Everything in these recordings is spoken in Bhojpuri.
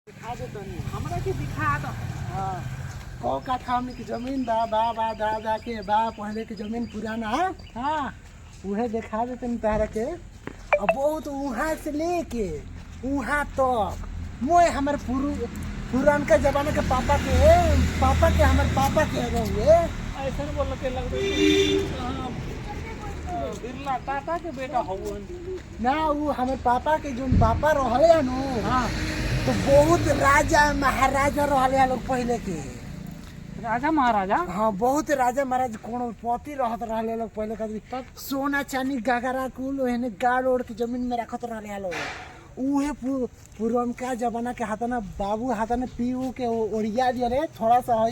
दिखा दे तनी हमरा के दिखा दो। हाँ कौ काठा हमनी की जमीन बा बा बा दादा के बा पहले की जमीन पुराना हाँ उहे दिखा दे तनी तारा के। अब बहुत वहाँ से लेके वहाँ तक मोए हमर पुरानका जमाने के पापा के हमर पापा के रहुए ऐसा बोल के लग रही बिरला टाटा के बेटा हो ना वो हमर पापा के जो पापा रहले नु हाँ तो बहुत राजा महाराजा रहले लोग पहले के राजा महाराजा। हाँ बहुत राजा महाराज करोड़पति रहत रहले लोग पहले का सोना चांदी गगरा कुल ओहने गाड़ ओढ़ के जमीन में रखत रहले लोग। उहे पुरनका जमाना के हाथना बाबू हाथना पीऊ के ओढ़िया दिए थोड़ा सा है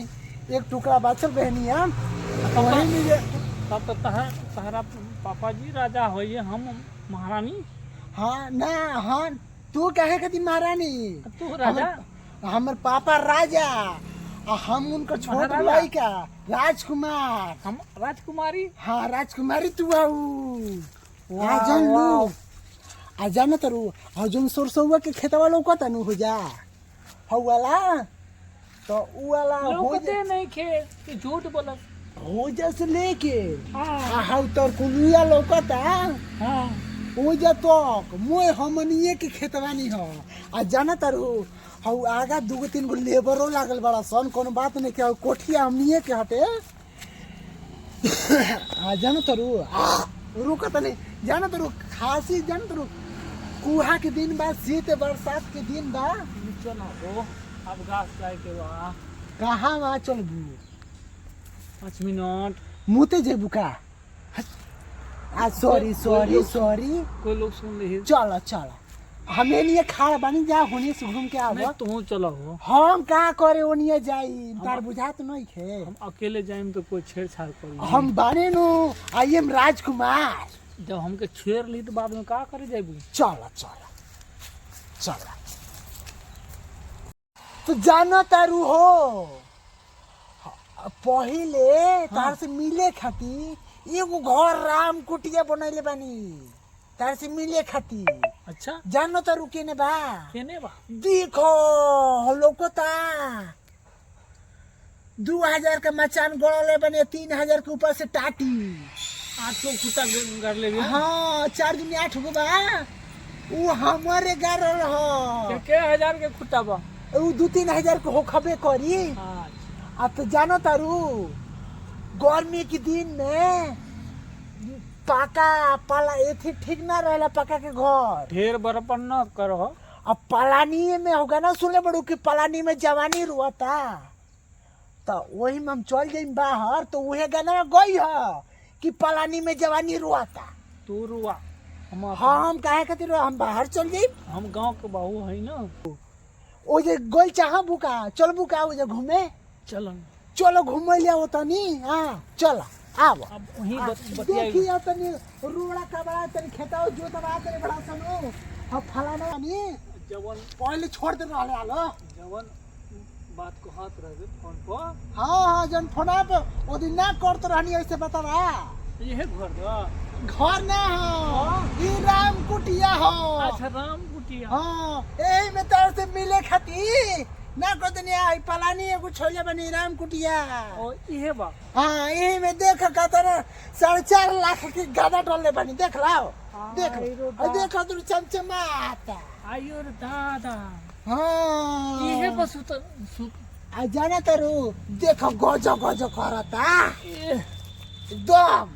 एक टुकड़ा बचल बहनिया वही मिले। तब तो तहरा पापा जी राजा हो ये हम महारानी। हाँ ना हाँ तू कहे कती महारानी तू राजा हमर पापा राजा आ हम उनका छोट लड़का राजकुमार हम राजकुमारी। हाँ राजकुमारी तू आ जन लो आ जाना तरु आ जन सरसों के खेतवा लौकता नु हो जा हौ वाला तो उ वाला हो लोकते नहीं खे कि झूठ बोलत हो जस लेके हाँ आ हौ तर कुलुया लौकता हाँ हो जा तक मोए हमनिए के खेतवा नहीं हो आ जाना तरु हौ आगा दूगो तीन गो लेबरो लागल बड़ा सन कोनो बात नहीं के कोठिया हमनिए के हटे आ जाना तरु रुकत नहीं जाना तरु खासी जाना तरु कुहा के दिन बा शीत बरसात के दिन बा चलो हो अब घास जाए के बा कहाँ वहाँ चलबू 5 मिनट मुते जेबू का आ सॉरी सॉरी सॉरी कोई लोग सुन रही चल चल हमें लिए खा बनी जा होने से घूम के आव तू चलो हो हम का करे ओनिए जाई तार बुझात नहीं खे हम अकेले जाएम तो कोई छेड़छाड़ करी हम बाने नु आई एम राजकुमार जब हमके छेड़ ली तो बाद में का करे जाबू। चल चल चल तो जाना तारू हो पहिले तार से मिले खाती एगो घर राम कुटिया बनैले बानी तार से मिले खाती। अच्छा जानो तारू केने बा केने बा देखो लोकता 2000 का मचान गड़ले बने 3000 के ऊपर से टाटी 8 लोग कुत्ता कर ले गए। हाँ 4 दूनी 8 गो बा उ हमारे गारल हो के हजार के कुत्ता बा उ 2-3 हजार के हो खबे करी। अच्छा आ तो जानो तारू गर्मी के दिन में पाका पाला एथी ठीक ना रहला पका के घर ढेर बरपन न करो। अब पलानी में होगा ना सुने बड़ू कि पलानी में जवानी रुआता तो वही में हम चल जाइम बाहर तो वही गाना गई है कि पलानी में जवानी रुआता। तू रुआ हाँ हम काहे खातिर हम बाहर चल जाइम हम गांव के बहू है ना ओ जे गोल चाह बुका चल बुका ओ जे घूमे चलन चलो घूमे लिया हो तनी हाँ चल आव अब वही देखी बतिया तनी रोड़ा कबड़ा तनी खेताओ जोतवा तनी बड़ा सनो अब फलाना नी जवन पहले छोड़ दे रहले आलो जवन बात को हाथ रहे फोन पर हाँ हाँ जन फोना पे ओ दिन ना करत रहनी ऐसे बतावा ये घर दा घर ना हो ई राम कुटिया हो। अच्छा राम कुटिया हाँ एही में तार से मिले खाती ना कर देनी आई पलानी एगो छोले बनी राम कुटिया। और ये बा हाँ यही में देख का तरह 4.5 लाख की गादा टोले बनी देख लाओ देख और देखो तू चमचमाता आयो रे दादा हाँ ये बस आ जाना तारू देखो गजो गजो करता एकदम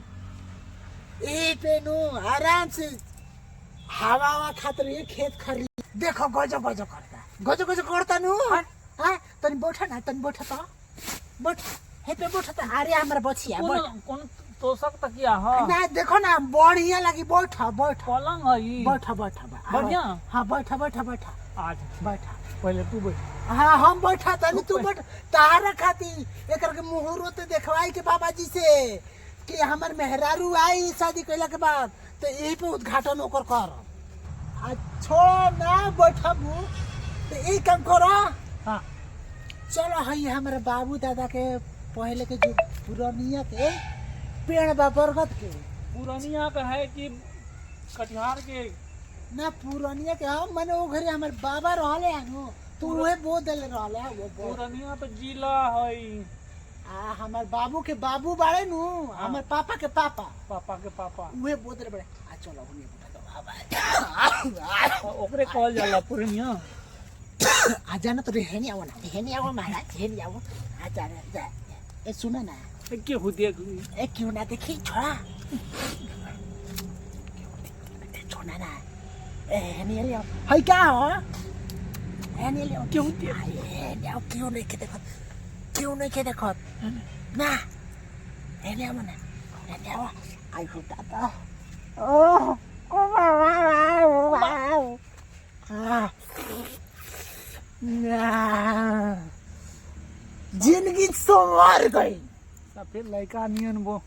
ए पेनु आराम से हवा खातिर ये खेत खरी देखो गजो गजो करता नु हाँ तनी बैठा ना तनी बैठा तो बैठ हे पे बैठा तो अरे हमरा बचिया कौन तोशक तकिया हां ना देखो ना बढ़िया लगी बैठा पलंग है ई बैठा बढ़िया हाँ बैठा आज बैठा पहले तू बैठ हाँ हम बैठा तनी तू बैठ तारा खाती एकर के मुहूर्त देखवाई के बाबा जी से कि हमर मेहरारू आई शादी कैला के बाद तो यही पे उद्घाटन ओकर कर आ छोड़ ना बैठबू तो यही काम करो। हाँ चलो हई हमारे बाबू दादा के पहले के जो पुरानिया के पेड़ बा बरगद के पुरानिया का है कि कटिहार के ना पुरानिया के हम माने वो घरे हमारे बाबा रहले आनो तू उहे बोल देले रहला वो पुरनिया तो जिला है। हमार बाबू के बाबू बाड़े नु हमार पापा के पापा पापा के पापा उहे बोल देले बड़े चलो हुनी बुटा ओकरे कहल जाला पुरनिया। आ जाना तो रेहनी आओ ना रेहनी आओ महाराज रेहनी आओ आ जा जा ए सुना ना के हो देख ए क्यों ना देखी छोड़ा छोड़ा ना ए हेनी ले हाय क्या हो हेनी ले क्यों क्यों नहीं के देखो ना हेनी आओ ना हेनी आओ आई होता था जिंदगी संवर गई फिर लड़का नियन वो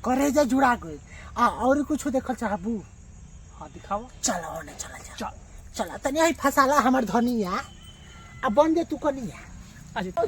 करेजा जुड़ा गई और कुछ देखल चाहबू। हाँ दिखावा। चलो ना चला चल चला तनी फसाला हमार धनिया अब बन दे तू कनिया। अच्छा